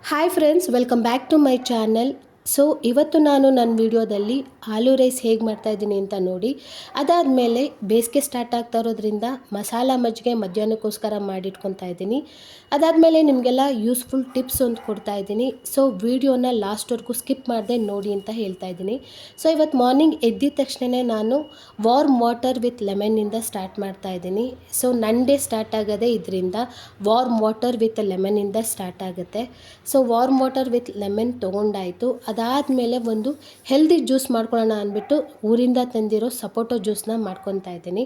Hi friends, welcome back to my channel. So ಇವತ್ತು ನಾನು ನನ್ನ ವಿಡಿಯೋದಲ್ಲಿ ಆಲೂ ರೈಸ್ ಹೇಗೆ ಮಾಡ್ತಾಯಿದ್ದೀನಿ ಅಂತ ನೋಡಿ. ಅದಾದಮೇಲೆ ಬೇಸಿಗೆ ಸ್ಟಾರ್ಟ್ ಆಗ್ತಾ ಇರೋದ್ರಿಂದ ಮಸಾಲ ಮಜ್ಜಿಗೆ ಮಧ್ಯಾಹ್ನಕ್ಕೋಸ್ಕರ ಮಾಡಿಟ್ಕೊತಾ ಇದ್ದೀನಿ. ಅದಾದಮೇಲೆ ನಿಮಗೆಲ್ಲ ಯೂಸ್ಫುಲ್ ಟಿಪ್ಸ್ ಒಂದು ಕೊಡ್ತಾ ಇದ್ದೀನಿ. ಸೊ ವಿಡಿಯೋನ ಲಾಸ್ಟ್ವರೆಗೂ ಸ್ಕಿಪ್ ಮಾಡದೆ ನೋಡಿ ಅಂತ ಹೇಳ್ತಾ ಇದ್ದೀನಿ. ಸೊ ಇವತ್ತು ಮಾರ್ನಿಂಗ್ ಎದ್ದಿದ ತಕ್ಷಣವೇ ನಾನು ವಾರ್ಮ್ ವಾಟರ್ ವಿತ್ ಲೆಮನ್ನಿಂದ ಸ್ಟಾರ್ಟ್ ಮಾಡ್ತಾ ಇದ್ದೀನಿ. ಸೊ ನನ್ನ ಡೇ ಸ್ಟಾರ್ಟ್ ಆಗೋದೇ ಇದರಿಂದ, ವಾರ್ಮ್ ವಾಟರ್ ವಿತ್ ಲೆಮನ್ನಿಂದ ಸ್ಟಾರ್ಟ್ ಆಗುತ್ತೆ. So warm water with lemon ತೊಗೊಂಡಾಯಿತು. ಅದಾದಮೇಲೆ ಒಂದು ಹೆಲ್ದಿ ಜ್ಯೂಸ್ ಮಾಡ್ಕೊಳ್ಳೋಣ ಅಂದ್ಬಿಟ್ಟು ಊರಿಂದ ತಂದಿರೋ ಸಪೋಟೊ ಜ್ಯೂಸನ್ನ ಮಾಡ್ಕೊತಾ ಇದ್ದೀನಿ.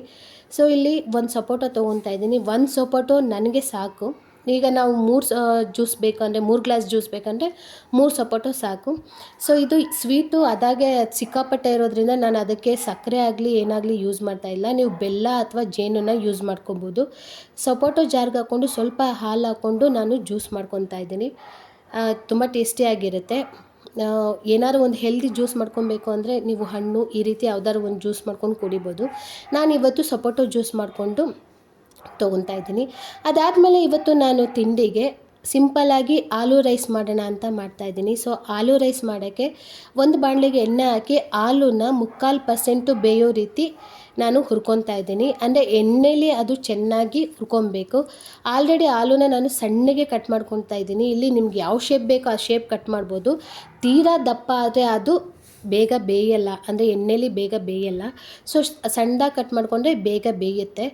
ಸೊ ಇಲ್ಲಿ ಒಂದು ಸಪೋಟೊ ತೊಗೊತಾ ಇದ್ದೀನಿ. ಒಂದು ಸಪೋಟೊ ನನಗೆ ಸಾಕು. ಈಗ ನಾವು 3 ಜ್ಯೂಸ್ ಬೇಕಂದರೆ 3 ಗ್ಲಾಸ್ ಜ್ಯೂಸ್ ಬೇಕಂದರೆ 3 ಸಪೋಟೊ ಸಾಕು. ಸೊ ಇದು ಸ್ವೀಟು ಅದಾಗೆ ಸಿಕ್ಕಾಪಟ್ಟೆ ಇರೋದ್ರಿಂದ ನಾನು ಅದಕ್ಕೆ ಸಕ್ಕರೆ ಆಗಲಿ ಏನಾಗಲಿ ಯೂಸ್ ಮಾಡ್ತಾಯಿಲ್ಲ. ನೀವು ಬೆಲ್ಲ ಅಥವಾ ಜೇನನ್ನು ಯೂಸ್ ಮಾಡ್ಕೊಬೋದು. ಸಪೋಟೊ ಜಾರ್ಗೆ ಹಾಕ್ಕೊಂಡು ಸ್ವಲ್ಪ ಹಾಲು ಹಾಕ್ಕೊಂಡು ನಾನು ಜ್ಯೂಸ್ ಮಾಡ್ಕೊತಾ ಇದ್ದೀನಿ. ತುಂಬ ಟೇಸ್ಟಿಯಾಗಿರುತ್ತೆ. ಏನಾದ್ರು ಒಂದು ಹೆಲ್ದಿ ಜ್ಯೂಸ್ ಮಾಡ್ಕೊಬೇಕು ಅಂದರೆ ನೀವು ಹಣ್ಣು ಈ ರೀತಿ ಯಾವ್ದಾದ್ರು ಒಂದು ಜ್ಯೂಸ್ ಮಾಡ್ಕೊಂಡು ಕುಡಿಬೋದು. ನಾನಿವತ್ತು ಸಪೋಟೊ ಜ್ಯೂಸ್ ಮಾಡಿಕೊಂಡು ತೊಗೊತಾ ಇದ್ದೀನಿ. ಅದಾದಮೇಲೆ ಇವತ್ತು ನಾನು ತಿಂಡಿಗೆ ಸಿಂಪಲ್ಲಾಗಿ ಆಲೂ ರೈಸ್ ಮಾಡೋಣ ಅಂತ ಮಾಡ್ತಾಯಿದ್ದೀನಿ. ಸೊ ಆಲೂ ರೈಸ್ ಮಾಡೋಕ್ಕೆ ಒಂದು ಬಾಣಲೆಗೆ ಎಣ್ಣೆ ಹಾಕಿ ಆಲೂನ 3/4% ಬೇಯೋ ರೀತಿ ನಾನು ಹುರ್ಕೊತಾ ಇದ್ದೀನಿ. ಅಂದರೆ ಎಣ್ಣೆಲಿ ಅದು ಚೆನ್ನಾಗಿ ಹುರ್ಕೊಬೇಕು. ಆಲ್ರೆಡಿ ಆಲೂನ ನಾನು ಸಣ್ಣಗೆ ಕಟ್ ಮಾಡ್ಕೊತಾ ಇದ್ದೀನಿ. ಇಲ್ಲಿ ನಿಮ್ಗೆ ಯಾವ ಶೇಪ್ ಬೇಕೋ ಆ ಶೇಪ್ ಕಟ್ ಮಾಡ್ಬೋದು. ತೀರಾ ದಪ್ಪ ಆದರೆ ಅದು ಬೇಗ ಬೇಯಲ್ಲ, ಅಂದರೆ ಎಣ್ಣೆಲಿ ಬೇಗ ಬೇಯಲ್ಲ. ಸೊ ಸಣ್ಣದಾಗಿ ಕಟ್ ಮಾಡಿಕೊಂಡ್ರೆ ಬೇಗ ಬೇಯುತ್ತೆ.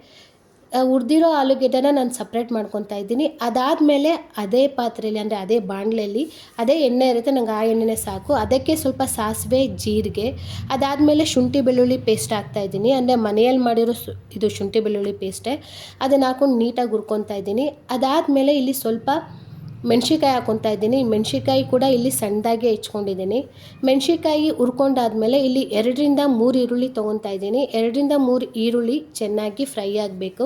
ಹುರಿದಿರೋ ಆಲೂಗೆಡ್ಡೆನ ನಾನು ಸಪ್ರೇಟ್ ಮಾಡ್ಕೊತಾ ಇದ್ದೀನಿ. ಅದಾದಮೇಲೆ ಅದೇ ಪಾತ್ರೆಯಲ್ಲಿ, ಅಂದರೆ ಅದೇ ಬಾಣಲೆಯಲ್ಲಿ ಅದೇ ಎಣ್ಣೆ ಇರುತ್ತೆ, ನಂಗೆ ಆ ಎಣ್ಣೆನೇ ಸಾಕು. ಅದಕ್ಕೆ ಸ್ವಲ್ಪ ಸಾಸಿವೆ, ಜೀರಿಗೆ, ಅದಾದಮೇಲೆ ಶುಂಠಿ ಬೆಳ್ಳುಳ್ಳಿ ಪೇಸ್ಟ್ ಹಾಕ್ತಾಯಿದ್ದೀನಿ. ಅಂದರೆ ಮನೆಯಲ್ಲಿ ಮಾಡಿರೋ ಇದು ಶುಂಠಿ ಬೆಳ್ಳುಳ್ಳಿ ಪೇಸ್ಟೇ. ಅದನ್ನು ಹಾಕ್ಕೊಂಡು ನೀಟಾಗಿ ಹುರ್ಕೊತಾ ಇದ್ದೀನಿ. ಅದಾದಮೇಲೆ ಇಲ್ಲಿ ಸ್ವಲ್ಪ ಮೆಣಸಿನ್ಕಾಯಿ ಹಾಕ್ಕೊತಾ ಇದ್ದೀನಿ. ಮೆಣಸಿನ್ಕಾಯಿ ಕೂಡ ಇಲ್ಲಿ ಸಣ್ಣದಾಗೆ ಹೆಚ್ಕೊಂಡಿದ್ದೀನಿ. ಮೆಣಸಿನ್ಕಾಯಿ ಹುರ್ಕೊಂಡಾದ್ಮೇಲೆ ಇಲ್ಲಿ 2ರಿಂದ 3 ಈರುಳ್ಳಿ ತೊಗೊತಾ ಇದ್ದೀನಿ. 2ರಿಂದ 3 ಈರುಳ್ಳಿ ಚೆನ್ನಾಗಿ ಫ್ರೈ ಆಗಬೇಕು.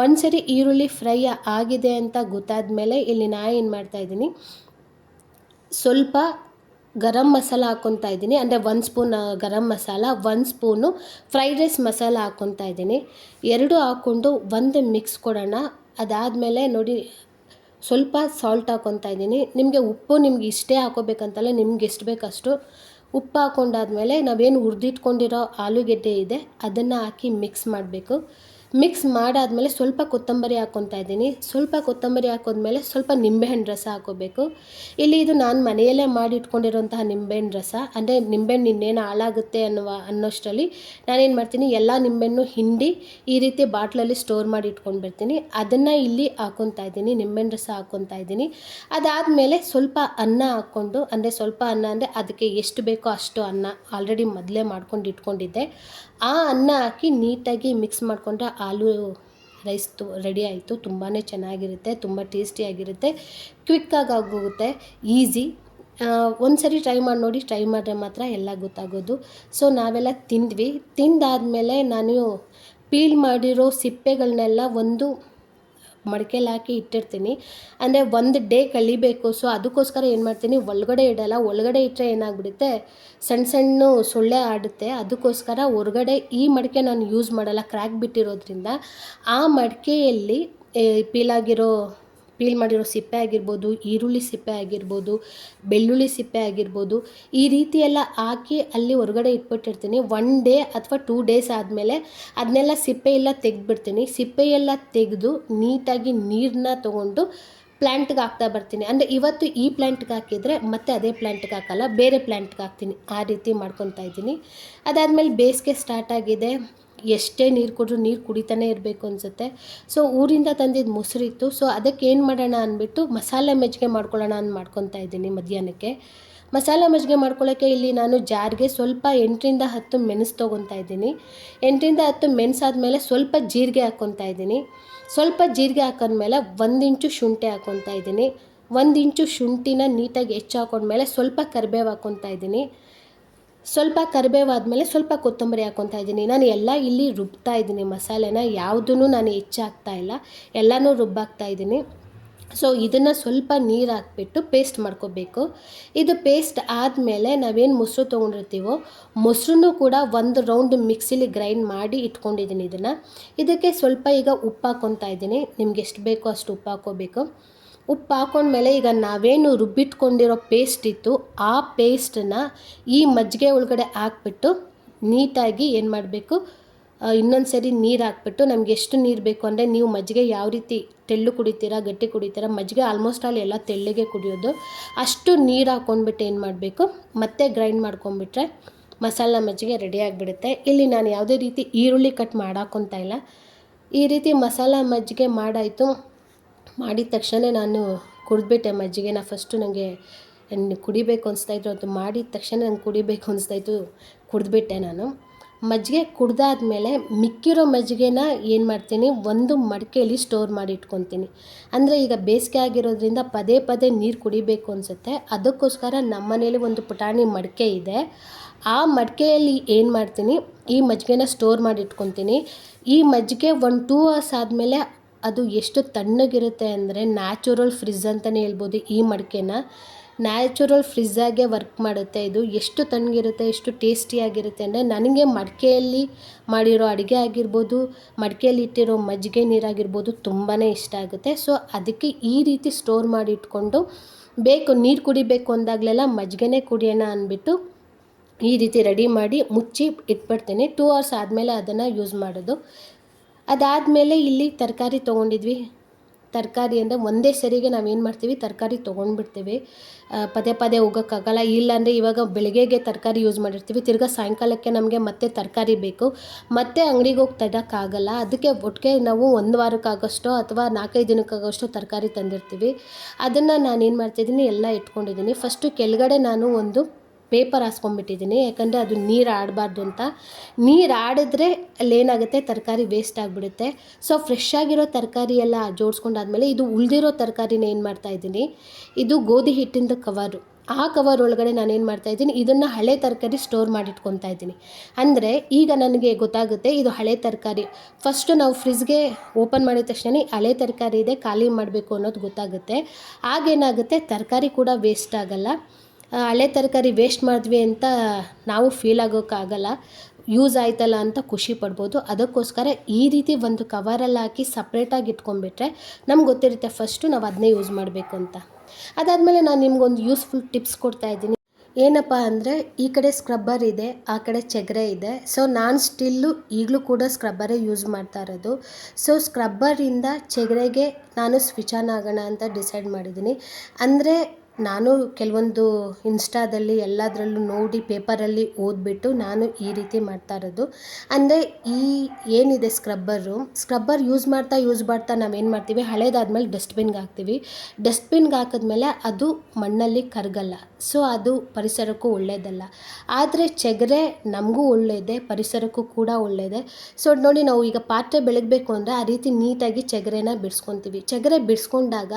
ಒಂದು ಸರಿ ಈರುಳ್ಳಿ ಫ್ರೈ ಆಗಿದೆ ಅಂತ ಗೊತ್ತಾದ ಮೇಲೆ ಇಲ್ಲಿ ನಾನು ಏನು ಮಾಡ್ತಾಯಿದ್ದೀನಿ, ಸ್ವಲ್ಪ ಗರಂ ಮಸಾಲ ಹಾಕ್ಕೊತಾ ಇದ್ದೀನಿ. ಅಂದರೆ 1 spoon garam masala, 1 spoon fried rice masala ಹಾಕ್ಕೊತಾ ಇದ್ದೀನಿ. 2 ಹಾಕ್ಕೊಂಡು ಒಂದು ಮಿಕ್ಸ್ ಕೊಡೋಣ. ಅದಾದಮೇಲೆ ನೋಡಿ ಸ್ವಲ್ಪ ಸಾಲ್ಟ್ ಹಾಕ್ಕೊತಾ ಇದ್ದೀನಿ. ನಿಮಗೆ ಉಪ್ಪು ನಿಮ್ಗೆ ಇಷ್ಟೇ ಹಾಕೋಬೇಕಂತಲ್ಲ, ನಿಮ್ಗೆ ಎಷ್ಟು ಬೇಕಷ್ಟು ಉಪ್ಪು ಹಾಕ್ಕೊಂಡಾದ್ಮೇಲೆ ನಾವೇನು ಹುರಿದಿಟ್ಕೊಂಡಿರೋ ಆಲೂಗೆಡ್ಡೆ ಇದೆ ಅದನ್ನು ಹಾಕಿ ಮಿಕ್ಸ್ ಮಾಡಬೇಕು. ಮಿಕ್ಸ್ ಮಾಡಾದಮೇಲೆ ಸ್ವಲ್ಪ ಕೊತ್ತಂಬರಿ ಹಾಕ್ಕೊತಾ ಇದ್ದೀನಿ. ಸ್ವಲ್ಪ ಕೊತ್ತಂಬರಿ ಹಾಕೋದ್ಮೇಲೆ ಸ್ವಲ್ಪ ನಿಂಬೆಹಣ್ಣು ರಸ ಹಾಕೋಬೇಕು. ಇಲ್ಲಿ ಇದು ನಾನು ಮನೆಯಲ್ಲೇ ಮಾಡಿ ಇಟ್ಕೊಂಡಿರೋಂತಹ ನಿಂಬೆಹಣ್ಣು ರಸ. ಅಂದರೆ ನಿಂಬೆಹಣ್ಣು ಇನ್ನೇನು ಹಾಳಾಗುತ್ತೆ ಅನ್ನೋಷ್ಟರಲ್ಲಿ ನಾನೇನು ಮಾಡ್ತೀನಿ, ಎಲ್ಲ ನಿಂಬೆಹಣ್ಣು ಹಿಂಡಿ ಈ ರೀತಿ ಬಾಟ್ಲಲ್ಲಿ ಸ್ಟೋರ್ ಮಾಡಿ ಇಟ್ಕೊಂಡು ಬರ್ತೀನಿ. ಅದನ್ನು ಇಲ್ಲಿ ಹಾಕ್ಕೊತಾ ಇದ್ದೀನಿ, ನಿಂಬೆಹಣ್ಣು ರಸ ಹಾಕ್ಕೊತಾ ಇದ್ದೀನಿ. ಅದಾದಮೇಲೆ ಸ್ವಲ್ಪ ಅನ್ನ ಹಾಕ್ಕೊಂಡು, ಅಂದರೆ ಸ್ವಲ್ಪ ಅನ್ನ ಅಂದರೆ ಅದಕ್ಕೆ ಎಷ್ಟು ಬೇಕೋ ಅಷ್ಟು ಅನ್ನ ಆಲ್ರೆಡಿ ಮೊದಲೇ ಮಾಡ್ಕೊಂಡು ಇಟ್ಕೊಂಡಿದ್ದೆ. ಆ ಅನ್ನ ಹಾಕಿ ನೀಟಾಗಿ ಮಿಕ್ಸ್ ಮಾಡಿಕೊಂಡ್ರೆ ಆಲೂ ರೈಸ್ ರೆಡಿ ಆಯಿತು. ತುಂಬಾ ಚೆನ್ನಾಗಿರುತ್ತೆ, ತುಂಬ ಟೇಸ್ಟಿಯಾಗಿರುತ್ತೆ, ಕ್ವಿಕ್ಕಾಗಿ ಆಗೋಗುತ್ತೆ, ಈಸಿ. ಒಂದು ಸರಿ ಟ್ರೈ ಮಾಡಿ ನೋಡಿ. ಟ್ರೈ ಮಾಡಿದ್ರೆ ಮಾತ್ರ ಎಲ್ಲ ಗೊತ್ತಾಗೋದು. ಸೊ ನಾವೆಲ್ಲ ತಿಂದ್ವಿ. ತಿಂದಾದಮೇಲೆ ನಾನು ಪೀಲ್ ಮಾಡಿರೋ ಸಿಪ್ಪೆಗಳನ್ನೆಲ್ಲ ಒಂದು ಮಡಿಕೆಲಿ ಹಾಕಿ ಇಟ್ಟಿರ್ತೀನಿ. ಅಂದರೆ ಒಂದು ಡೇ ಕಳಿಬೇಕು. ಸೊ ಅದಕ್ಕೋಸ್ಕರ ಏನು ಮಾಡ್ತೀನಿ, ಒಳಗಡೆ ಇಡಲ್ಲ. ಒಳಗಡೆ ಇಟ್ಟರೆ ಏನಾಗ್ಬಿಡುತ್ತೆ, ಸಣ್ಣ ಸಣ್ಣ ಸೊಳ್ಳೆ ಆಡುತ್ತೆ. ಅದಕ್ಕೋಸ್ಕರ ಹೊರಗಡೆ ಈ ಮಡಿಕೆ ನಾನು ಯೂಸ್ ಮಾಡಲ್ಲ, ಕ್ರ್ಯಾಕ್ ಬಿಟ್ಟಿರೋದ್ರಿಂದ. ಆ ಮಡಿಕೆಯಲ್ಲಿ ಪೀಲ್ ಮಾಡಿರೋ ಸಿಪ್ಪೆ ಆಗಿರ್ಬೋದು, ಈರುಳ್ಳಿ ಸಿಪ್ಪೆ ಆಗಿರ್ಬೋದು, ಬೆಳ್ಳುಳ್ಳಿ ಸಿಪ್ಪೆ ಆಗಿರ್ಬೋದು, ಈ ರೀತಿ ಎಲ್ಲ ಹಾಕಿ ಅಲ್ಲಿ ಹೊರಗಡೆ ಇಟ್ಬಿಟ್ಟಿರ್ತೀನಿ. 1 ಡೇ ಅಥವಾ 2 ಡೇಸ್ ಆದಮೇಲೆ ಅದನ್ನೆಲ್ಲ ಸಿಪ್ಪೆ ಎಲ್ಲ ತೆಗೆದ್ಬಿಡ್ತೀನಿ. ಸಿಪ್ಪೆ ಎಲ್ಲ ತೆಗೆದು ನೀಟಾಗಿ ನೀರನ್ನ ತೊಗೊಂಡು ಪ್ಲ್ಯಾಂಟ್ಗೆ ಹಾಕ್ತಾ ಬರ್ತೀನಿ. ಅಂದರೆ ಇವತ್ತು ಈ ಪ್ಲ್ಯಾಂಟ್ಗೆ ಹಾಕಿದರೆ ಮತ್ತೆ ಅದೇ ಪ್ಲ್ಯಾಂಟ್ಗೆ ಹಾಕಲ್ಲ, ಬೇರೆ ಪ್ಲ್ಯಾಂಟ್ಗೆ ಹಾಕ್ತೀನಿ. ಆ ರೀತಿ ಮಾಡ್ಕೊತಾ ಇದ್ದೀನಿ. ಅದಾದಮೇಲೆ ಬೇಸಿಗೆ ಸ್ಟಾರ್ಟ್ ಆಗಿದೆ. ಎಷ್ಟೇ ನೀರು ಕೊಟ್ಟರು ನೀರು ಕುಡಿತಾನೆ ಇರಬೇಕು ಅನಿಸುತ್ತೆ. ಸೊ ಊರಿಂದ ತಂದಿದ್ದು ಮೊಸರಿತ್ತು. ಸೊ ಅದಕ್ಕೆ ಏನು ಮಾಡೋಣ ಅಂದ್ಬಿಟ್ಟು ಮಸಾಲೆ ಮಜ್ಜಿಗೆ ಮಾಡ್ಕೊಳ್ಳೋಣ ಅಂತ ಮಾಡ್ಕೊತಾ ಇದ್ದೀನಿ ಮಧ್ಯಾಹ್ನಕ್ಕೆ. ಮಸಾಲೆ ಮಜ್ಜಿಗೆ ಮಾಡ್ಕೊಳ್ಳೋಕ್ಕೆ ಇಲ್ಲಿ ನಾನು ಜಾರ್ಗೆ ಸ್ವಲ್ಪ 8ರಿಂದ 10 ಮೆಣಸು ತೊಗೊತಾ ಇದ್ದೀನಿ. 8ರಿಂದ 10 ಮೆಣಸಾದ್ಮೇಲೆ ಸ್ವಲ್ಪ ಜೀರಿಗೆ ಹಾಕ್ಕೊತಾ ಇದ್ದೀನಿ. ಸ್ವಲ್ಪ ಜೀರಿಗೆ ಹಾಕೊಂಡ್ಮೇಲೆ 1 ಇಂಚು ಶುಂಠಿ ಹಾಕ್ಕೊತಾ ಇದ್ದೀನಿ. 1 ಇಂಚು ಶುಂಠಿನ ನೀಟಾಗಿ ಹಾಕೊಂಡ್ಮೇಲೆ ಸ್ವಲ್ಪ ಕರಿಬೇವು ಹಾಕ್ಕೊತಾ ಇದ್ದೀನಿ. ಸ್ವಲ್ಪ ಕರಿಬೇವಾದಮೇಲೆ ಸ್ವಲ್ಪ ಕೊತ್ತಂಬರಿ ಹಾಕ್ಕೊತಾ ಇದ್ದೀನಿ. ನಾನು ಎಲ್ಲ ಇಲ್ಲಿ ರುಬ್ತಾ ಇದ್ದೀನಿ ಮಸಾಲೆನ, ಯಾವುದೂ ನಾನು ಹೆಚ್ಚಾಗ್ತಾ ಇಲ್ಲ, ಎಲ್ಲನೂ ರುಬ್ಬಾಕ್ತಾ ಇದ್ದೀನಿ. ಸೊ ಇದನ್ನು ಸ್ವಲ್ಪ ನೀರು ಹಾಕ್ಬಿಟ್ಟು ಪೇಸ್ಟ್ ಮಾಡ್ಕೋಬೇಕು. ಇದು ಪೇಸ್ಟ್ ಆದಮೇಲೆ ನಾವೇನು ಮೊಸರು ತೊಗೊಂಡಿರ್ತೀವೋ ಮೊಸರನ್ನು ಕೂಡ 1 ರೌಂಡ್ ಮಿಕ್ಸಿಲಿ ಗ್ರೈಂಡ್ ಮಾಡಿ ಇಟ್ಕೊಂಡಿದ್ದೀನಿ. ಇದಕ್ಕೆ ಸ್ವಲ್ಪ ಈಗ ಉಪ್ಪು ಹಾಕ್ಕೊತಾ ಇದ್ದೀನಿ. ನಿಮ್ಗೆ ಎಷ್ಟು ಬೇಕೋ ಅಷ್ಟು ಉಪ್ಪು ಹಾಕ್ಕೋಬೇಕು. ಉಪ್ಪು ಹಾಕೊಂಡ್ಮೇಲೆ ಈಗ ನಾವೇನು ರುಬ್ಬಿಟ್ಕೊಂಡಿರೋ ಪೇಸ್ಟ್ ಇತ್ತು ಆ ಪೇಸ್ಟನ್ನ ಈ ಮಜ್ಜಿಗೆ ಒಳಗಡೆ ಹಾಕ್ಬಿಟ್ಟು ನೀಟಾಗಿ ಏನು ಮಾಡಬೇಕು, ಇನ್ನೊಂದು ಸರಿ ನೀರು ಹಾಕ್ಬಿಟ್ಟು ನಮ್ಗೆ ಎಷ್ಟು ನೀರು ಬೇಕು ಅಂದರೆ ನೀವು ಮಜ್ಜಿಗೆ ಯಾವ ರೀತಿ ತೆಳ್ಳು ಕುಡಿತೀರಾ ಗಟ್ಟಿ ಕುಡಿತೀರಾ, ಮಜ್ಜಿಗೆ ಆಲ್ಮೋಸ್ಟ್ ಆಲ್ ಎಲ್ಲ ತೆಳ್ಳಗೆ ಕುಡಿಯೋದು, ಅಷ್ಟು ನೀರು ಹಾಕ್ಕೊಂಡ್ಬಿಟ್ಟು ಏನು ಮಾಡಬೇಕು ಮತ್ತೆ ಗ್ರೈಂಡ್ ಮಾಡ್ಕೊಂಡ್ಬಿಟ್ರೆ ಮಸಾಲ ಮಜ್ಜಿಗೆ ರೆಡಿ ಆಗಿಬಿಡುತ್ತೆ. ಇಲ್ಲಿ ನಾನು ಯಾವುದೇ ರೀತಿ ಈರುಳ್ಳಿ ಕಟ್ ಮಾಡಾಕೊತಾ ಇಲ್ಲ. ಈ ರೀತಿ ಮಸಾಲ ಮಜ್ಜಿಗೆ ಮಾಡಿದ ತಕ್ಷಣ ನಾನು ಕುಡಿದ್ಬಿಟ್ಟೆ ಮಜ್ಜಿಗೆನ. ಫಸ್ಟು ನನಗೆ ಕುಡಿಬೇಕು ಅನಿಸ್ತಾಯಿತ್ತು, ಅದು ಮಾಡಿದ ತಕ್ಷಣ ನಂಗೆ ಕುಡಿಬೇಕು ಅನಿಸ್ತಾಯಿತ್ತು, ಕುಡಿದ್ಬಿಟ್ಟೆ ನಾನು. ಮಜ್ಜಿಗೆ ಕುಡ್ದಾದ್ಮೇಲೆ ಮಿಕ್ಕಿರೋ ಮಜ್ಜಿಗೆನ ಏನು ಮಾಡ್ತೀನಿ, ಒಂದು ಮಡಿಕೆಯಲ್ಲಿ ಸ್ಟೋರ್ ಮಾಡಿ ಇಟ್ಕೊತೀನಿ. ಅಂದರೆ ಈಗ ಬೇಸಿಗೆ ಆಗಿರೋದ್ರಿಂದ ಪದೇ ಪದೇ ನೀರು ಕುಡಿಬೇಕು ಅನಿಸುತ್ತೆ. ಅದಕ್ಕೋಸ್ಕರ ನಮ್ಮ ಮನೇಲಿ ಒಂದು ಪುಟಾಣಿ ಮಡಿಕೆ ಇದೆ. ಆ ಮಡಿಕೆಯಲ್ಲಿ ಏನು ಮಾಡ್ತೀನಿ, ಈ ಮಜ್ಜಿಗೆನ ಸ್ಟೋರ್ ಮಾಡಿ ಇಟ್ಕೊತೀನಿ. ಈ ಮಜ್ಜಿಗೆ 1-2 ಅವರ್ಸ್ ಆದಮೇಲೆ ಅದು ಎಷ್ಟು ತಣ್ಣಗಿರುತ್ತೆ ಅಂದರೆ ನ್ಯಾಚುರಲ್ ಫ್ರಿಜ್ ಅಂತಲೇ ಹೇಳ್ಬೋದು. ಈ ಮಡಿಕೆನ ನ್ಯಾಚುರಲ್ ಫ್ರಿಜ್ಜಾಗೆ ವರ್ಕ್ ಮಾಡುತ್ತೆ. ಇದು ಎಷ್ಟು ತಣ್ಣಗಿರುತ್ತೆ, ಎಷ್ಟು ಟೇಸ್ಟಿಯಾಗಿರುತ್ತೆ ಅಂದರೆ ನನಗೆ ಮಡಿಕೆಯಲ್ಲಿ ಮಾಡಿರೋ ಅಡುಗೆ ಆಗಿರ್ಬೋದು, ಮಡಿಕೆಯಲ್ಲಿ ಇಟ್ಟಿರೋ ಮಜ್ಜಿಗೆ ನೀರಾಗಿರ್ಬೋದು ತುಂಬಾ ಇಷ್ಟ ಆಗುತ್ತೆ. ಸೊ ಅದಕ್ಕೆ ಈ ರೀತಿ ಸ್ಟೋರ್ ಮಾಡಿ ಇಟ್ಕೊಂಡು ನೀರು ಕುಡಿಬೇಕು ಅಂದಾಗಲೆಲ್ಲ ಮಜ್ಜಿಗೆನೇ ಕುಡಿಯೋಣ ಅಂದ್ಬಿಟ್ಟು ಈ ರೀತಿ ರೆಡಿ ಮಾಡಿ ಮುಚ್ಚಿ ಇಟ್ಬಿಡ್ತೀನಿ. 2 ಅವರ್ಸ್ ಆದಮೇಲೆ ಅದನ್ನು ಯೂಸ್ ಮಾಡೋದು. ಅದಾದಮೇಲೆ ಇಲ್ಲಿ ತರಕಾರಿ ತೊಗೊಂಡಿದ್ವಿ. ತರಕಾರಿ ಅಂದರೆ ಒಂದೇ ಸರಿಗೆ ನಾವೇನು ಮಾಡ್ತೀವಿ, ತರಕಾರಿ ತೊಗೊಂಡ್ಬಿಡ್ತೀವಿ. ಪದೇ ಪದೇ ಹೋಗೋಕ್ಕಾಗಲ್ಲ. ಇಲ್ಲಾಂದರೆ ಇವಾಗ ಬೆಳಗ್ಗೆಗೆ ತರಕಾರಿ ಯೂಸ್ ಮಾಡಿರ್ತೀವಿ, ತಿರ್ಗಾ ಸಾಯಂಕಾಲಕ್ಕೆ ನಮಗೆ ಮತ್ತೆ ತರಕಾರಿ ಬೇಕು, ಮತ್ತೆ ಅಂಗಡಿಗೆ ಹೋಗಿ ತರೋಕ್ಕಾಗಲ್ಲ. ಅದಕ್ಕೆ ಒಟ್ಟಿಗೆ ನಾವು 1 ವಾರಕ್ಕಾಗೋಷ್ಟೋ ಅಥವಾ 4-5 ದಿನಕ್ಕಾಗೋಷ್ಟೋ ತರಕಾರಿ ತಂದಿರ್ತೀವಿ. ಅದನ್ನು ನಾನೇನು ಮಾಡ್ತಿದ್ದೀನಿ, ಎಲ್ಲ ಇಟ್ಕೊಂಡಿದ್ದೀನಿ. ಫಸ್ಟು ಕೆಳಗಡೆ ನಾನು ಒಂದು ಪೇಪರ್ ಹಾಸ್ಕೊಂಡ್ಬಿಟ್ಟಿದ್ದೀನಿ, ಯಾಕಂದರೆ ಅದು ನೀರು ಆಡಬಾರ್ದು ಅಂತ. ನೀರು ಆಡಿದ್ರೆ ಅಲ್ಲೇನಾಗುತ್ತೆ, ತರಕಾರಿ ವೇಸ್ಟ್ ಆಗಿಬಿಡುತ್ತೆ. ಸೊ ಫ್ರೆಶ್ ಆಗಿರೋ ತರಕಾರಿ ಎಲ್ಲ ಜೋಡಿಸ್ಕೊಂಡಾದ್ಮೇಲೆ ಇದು ಉಳಿದಿರೋ ತರಕಾರಿನ ಏನು ಮಾಡ್ತಾಯಿದ್ದೀನಿ, ಇದು ಗೋಧಿ ಹಿಟ್ಟಿಂದ ಕವರು. ಆ ಕವರ್ ಒಳಗಡೆ ನಾನೇನು ಮಾಡ್ತಾಯಿದ್ದೀನಿ, ಇದನ್ನು ಹಳೆ ತರಕಾರಿ ಸ್ಟೋರ್ ಮಾಡಿಟ್ಕೊತಾ ಇದ್ದೀನಿ. ಅಂದರೆ ಈಗ ನನಗೆ ಗೊತ್ತಾಗುತ್ತೆ ಇದು ಹಳೆ ತರಕಾರಿ. ಫಸ್ಟು ನಾವು ಫ್ರಿಜ್ಗೆ ಓಪನ್ ಮಾಡಿದ ತಕ್ಷಣ ಹಳೆ ತರಕಾರಿ ಇದೆ, ಖಾಲಿ ಮಾಡಬೇಕು ಅನ್ನೋದು ಗೊತ್ತಾಗುತ್ತೆ. ಆಗೇನಾಗುತ್ತೆ, ತರಕಾರಿ ಕೂಡ ವೇಸ್ಟ್ ಆಗೋಲ್ಲ. ಹಳೆ ತರಕಾರಿ ವೇಸ್ಟ್ ಮಾಡಿದ್ವಿ ಅಂತ ನಾವು ಫೀಲ್ ಆಗೋಕ್ಕಾಗಲ್ಲ, ಯೂಸ್ ಆಯ್ತಲ್ಲ ಅಂತ ಖುಷಿ ಪಡ್ಬೋದು. ಅದಕ್ಕೋಸ್ಕರ ಈ ರೀತಿ ಒಂದು ಕವರಲ್ಲಿ ಹಾಕಿ ಸಪ್ರೇಟಾಗಿ ಇಟ್ಕೊಂಡ್ಬಿಟ್ರೆ ನಮ್ಗೆ ಗೊತ್ತಿರುತ್ತೆ ಫಸ್ಟು ನಾವು ಅದನ್ನೇ ಯೂಸ್ ಮಾಡಬೇಕು ಅಂತ. ಅದಾದಮೇಲೆ ನಾನು ನಿಮ್ಗೊಂದು ಯೂಸ್ಫುಲ್ ಟಿಪ್ಸ್ ಕೊಡ್ತಾಯಿದ್ದೀನಿ. ಏನಪ್ಪ ಅಂದರೆ, ಈ ಕಡೆ ಸ್ಕ್ರಬ್ಬರ್ ಇದೆ, ಆ ಕಡೆ ಚೆಗರೆ ಇದೆ. ಸೊ ನಾನು ಸ್ಟಿಲ್ಲು ಈಗಲೂ ಕೂಡ ಸ್ಕ್ರಬ್ಬರೇ ಯೂಸ್ ಮಾಡ್ತಾ ಇರೋದು. ಸೊ ಸ್ಕ್ರಬ್ಬರಿಂದ ಚೆಗರೆಗೆ ನಾನು ಸ್ವಿಚ್ ಆನ್ ಆಗೋಣ ಅಂತ ಡಿಸೈಡ್ ಮಾಡಿದ್ದೀನಿ. ಅಂದರೆ ನಾನು ಕೆಲವೊಂದು ಇನ್ಸ್ಟಾದಲ್ಲಿ ಎಲ್ಲದರಲ್ಲೂ ನೋಡಿ ಪೇಪರಲ್ಲಿ ಓದಿಬಿಟ್ಟು ನಾನು ಈ ರೀತಿ ಮಾಡ್ತಾ ಇರೋದು. ಅಂದರೆ ಈ ಏನಿದೆ ಸ್ಕ್ರಬ್ಬರ್ ಯೂಸ್ ಮಾಡ್ತಾ ನಾವೇನು ಮಾಡ್ತೀವಿ, ಹಳೇದಾದ್ಮೇಲೆ ಡಸ್ಟ್ಬಿನ್ಗೆ ಹಾಕ್ತೀವಿ. ಡಸ್ಟ್ಬಿನ್ಗೆ ಹಾಕಿದ್ಮೇಲೆ ಅದು ಮಣ್ಣಲ್ಲಿ ಕರಗಲ್ಲ. ಸೊ ಅದು ಪರಿಸರಕ್ಕೂ ಒಳ್ಳೆಯದಲ್ಲ. ಆದರೆ ಚೆಗರೆ ನಮಗೂ ಒಳ್ಳೆಯದೆ, ಪರಿಸರಕ್ಕೂ ಕೂಡ ಒಳ್ಳೆಯದೆ. ಸೊ ನೋಡಿ, ನಾವು ಈಗ ಪಾತ್ರೆ ಬೆಳಗಬೇಕು ಅಂದರೆ ಆ ರೀತಿ ನೀಟಾಗಿ ಚೆಗರೆನ ಬಿಡಿಸ್ಕೊತೀವಿ. ಚೆಗರೆ ಬಿಡಿಸ್ಕೊಂಡಾಗ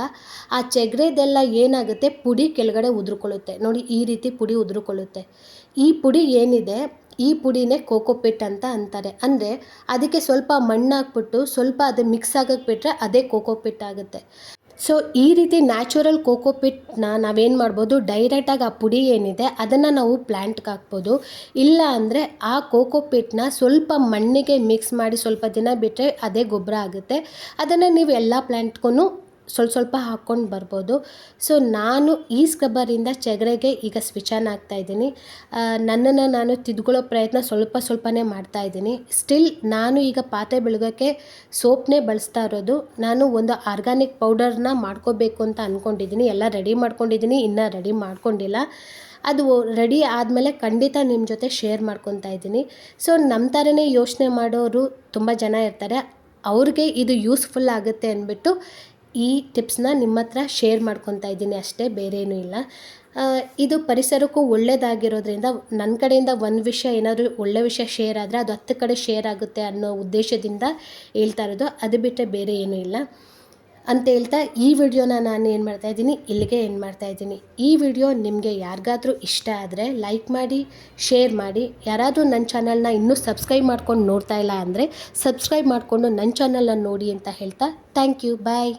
ಆ ಚೆಗರೆದೆಲ್ಲ ಏನಾಗುತ್ತೆ, ಪುಡಿ ಕೆಳಗಡೆ ಉದುರ್ಕೊಳ್ಳುತ್ತೆ. ನೋಡಿ, ಈ ರೀತಿ ಪುಡಿ ಉದುರ್ಕೊಳ್ಳುತ್ತೆ. ಈ ಪುಡಿ ಏನಿದೆ, ಈ ಪುಡಿನೇ ಕೋಕೋಪಿಟ್ ಅಂತ ಅಂತಾರೆ. ಅಂದರೆ ಅದಕ್ಕೆ ಸ್ವಲ್ಪ ಮಣ್ಣು ಹಾಕ್ಬಿಟ್ಟು ಸ್ವಲ್ಪ ಅದು ಮಿಕ್ಸ್ ಆಗಕ್ಕೆ ಬಿಟ್ಟರೆ ಅದೇ ಕೋಕೋಪಿಟ್ ಆಗುತ್ತೆ. ಸೊ ಈ ರೀತಿ ನ್ಯಾಚುರಲ್ ಕೋಕೋಪಿಟ್ನ ನಾವೇನು ಮಾಡ್ಬೋದು, ಡೈರೆಕ್ಟಾಗಿ ಆ ಪುಡಿ ಏನಿದೆ ಅದನ್ನು ನಾವು ಪ್ಲ್ಯಾಂಟ್ಗೆ ಹಾಕ್ಬೋದು. ಇಲ್ಲ ಅಂದರೆ ಆ ಕೋಕೋಪಿಟ್ನ ಸ್ವಲ್ಪ ಮಣ್ಣಿಗೆ ಮಿಕ್ಸ್ ಮಾಡಿ ಸ್ವಲ್ಪ ದಿನ ಬಿಟ್ಟರೆ ಅದೇ ಗೊಬ್ಬರ ಆಗುತ್ತೆ. ಅದನ್ನು ನೀವು ಎಲ್ಲ ಪ್ಲ್ಯಾಂಟ್ಗೂ ಸ್ವಲ್ಪ ಹಾಕ್ಕೊಂಡು ಬರ್ಬೋದು. ಸೊ ನಾನು ಈ ಸ್ಕ್ರಬ್ಬರಿಂದ ಚೆಗರೆಗೆ ಈಗ ಸ್ವಿಚ್ ಆನ್ ಆಗ್ತಾಯಿದ್ದೀನಿ. ನನ್ನನ್ನು ನಾನು ತಿದ್ಕೊಳ್ಳೋ ಪ್ರಯತ್ನ ಸ್ವಲ್ಪನೇ ಮಾಡ್ತಾಯಿದ್ದೀನಿ. ಸ್ಟಿಲ್ ನಾನು ಈಗ ಪಾತ್ರೆ ಬೆಳಗೋಕ್ಕೆ ಸೋಪ್ನೇ ಬಳಸ್ತಾ ಇರೋದು. ನಾನು ಒಂದು ಆರ್ಗಾನಿಕ್ ಪೌಡರ್ನ ಮಾಡ್ಕೋಬೇಕು ಅಂತ ಅಂದ್ಕೊಂಡಿದ್ದೀನಿ. ಎಲ್ಲ ರೆಡಿ ಮಾಡ್ಕೊಂಡಿದ್ದೀನಿ, ಇನ್ನೂ ರೆಡಿ ಮಾಡ್ಕೊಂಡಿಲ್ಲ. ಅದು ರೆಡಿ ಆದಮೇಲೆ ಖಂಡಿತ ನಿಮ್ಮ ಜೊತೆ ಶೇರ್ ಮಾಡ್ಕೊತಾ ಇದ್ದೀನಿ. ಸೊ ನಮ್ಮ ಥರನೇ ಯೋಚನೆ ಮಾಡೋರು ತುಂಬ ಜನ ಇರ್ತಾರೆ, ಅವ್ರಿಗೆ ಇದು ಯೂಸ್ಫುಲ್ ಆಗುತ್ತೆ ಅಂದ್ಬಿಟ್ಟು ಈ ಟಿಪ್ಸ್ನ ನಿಮ್ಮ ಹತ್ರ ಶೇರ್ ಮಾಡ್ಕೊತಾ ಇದ್ದೀನಿ ಅಷ್ಟೇ, ಬೇರೆ ಏನೂ ಇಲ್ಲ. ಇದು ಪರಿಸರಕ್ಕೂ ಒಳ್ಳೆಯದಾಗಿರೋದ್ರಿಂದ ನನ್ನ ಕಡೆಯಿಂದ ಒಂದು ವಿಷಯ ಏನಾದರೂ ಒಳ್ಳೆ ವಿಷಯ ಶೇರ್ ಆದರೆ ಅದು 10 ಕಡೆ ಶೇರ್ ಆಗುತ್ತೆ ಅನ್ನೋ ಉದ್ದೇಶದಿಂದ ಹೇಳ್ತಾ ಇರೋದು. ಅದು ಬಿಟ್ಟರೆ ಬೇರೆ ಏನೂ ಇಲ್ಲ ಅಂತ ಹೇಳ್ತಾ ಈ ವಿಡಿಯೋನ ನಾನು ಏನು ಮಾಡ್ತಾಯಿದ್ದೀನಿ, ಇಲ್ಲಿಗೆ ಎಂಡ್ ಮಾಡ್ತಾಯಿದ್ದೀನಿ. ಈ ವಿಡಿಯೋ ನಿಮಗೆ ಯಾರಿಗಾದ್ರೂ ಇಷ್ಟ ಆದರೆ ಲೈಕ್ ಮಾಡಿ, ಶೇರ್ ಮಾಡಿ. ಯಾರಾದರೂ ನನ್ನ ಚಾನಲ್ನ ಇನ್ನೂ ಸಬ್ಸ್ಕ್ರೈಬ್ ಮಾಡ್ಕೊಂಡು ನೋಡ್ತಾ ಇಲ್ಲ ಅಂದರೆ ಸಬ್ಸ್ಕ್ರೈಬ್ ಮಾಡಿಕೊಂಡು ನನ್ನ ಚಾನಲ್ನ ನೋಡಿ ಅಂತ ಹೇಳ್ತಾ ಥ್ಯಾಂಕ್ ಯು, ಬಾಯ್.